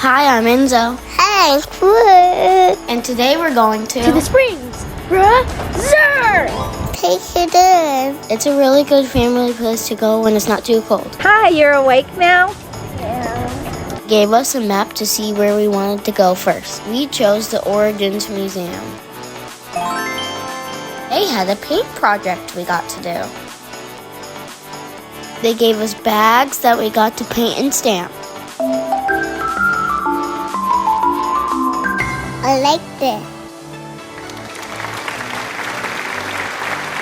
Hi, I'm Enzo, Hey, Brother. and today we're going To the springs. Brother! Take it in. It's a really good family place to go when it's not too cold. Hi, you're awake now? Gave us a map to see where we wanted to go first. We chose the Origins Museum. They had a paint project we got to do. They gave us bags that we got to paint and stamp. I like this.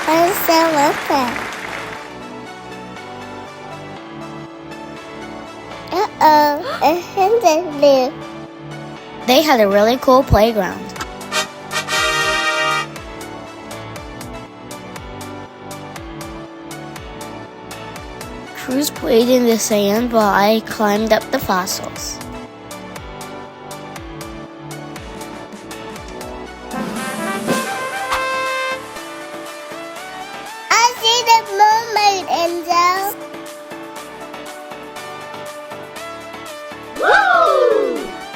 I'm so welcome. I heard it. They had a really cool playground. Cruz played in the sand while I climbed up the fossils. I see the mermaid, Enzo.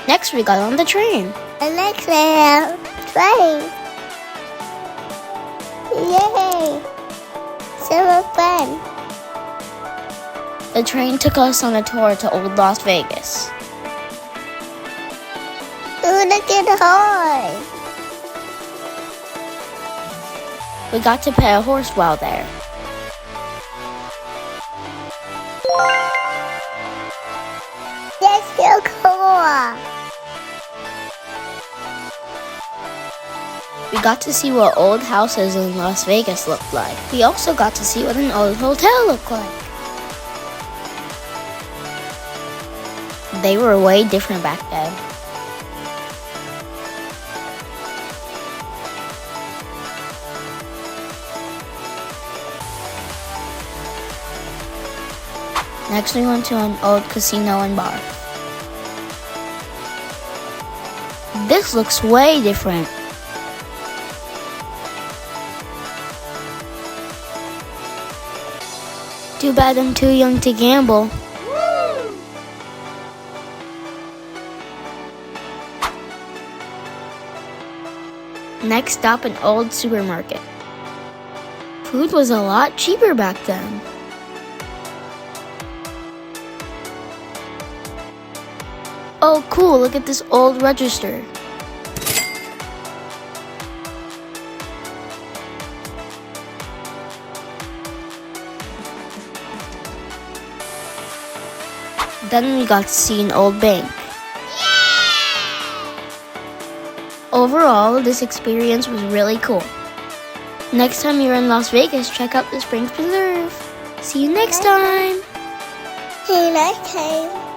Next, we got on the train. The next train. Yay! So much fun. The train took us on a tour to Old Las Vegas. Ooh, look at the horse. We got to pet a horse while there. That's so cool. We got to see what old houses in Las Vegas looked like. We also got to see what an old hotel looked like. They were way different back then. Next, we went to an old casino and bar. This looks way different. Too bad I'm too young to gamble. Next stop, an old supermarket. Food was a lot cheaper back then. Oh cool, look at this old register. Then we got to see an old bank. Overall, this experience was really cool. Next time you're in Las Vegas, check out the Springs Preserve. See you next time. See you next time.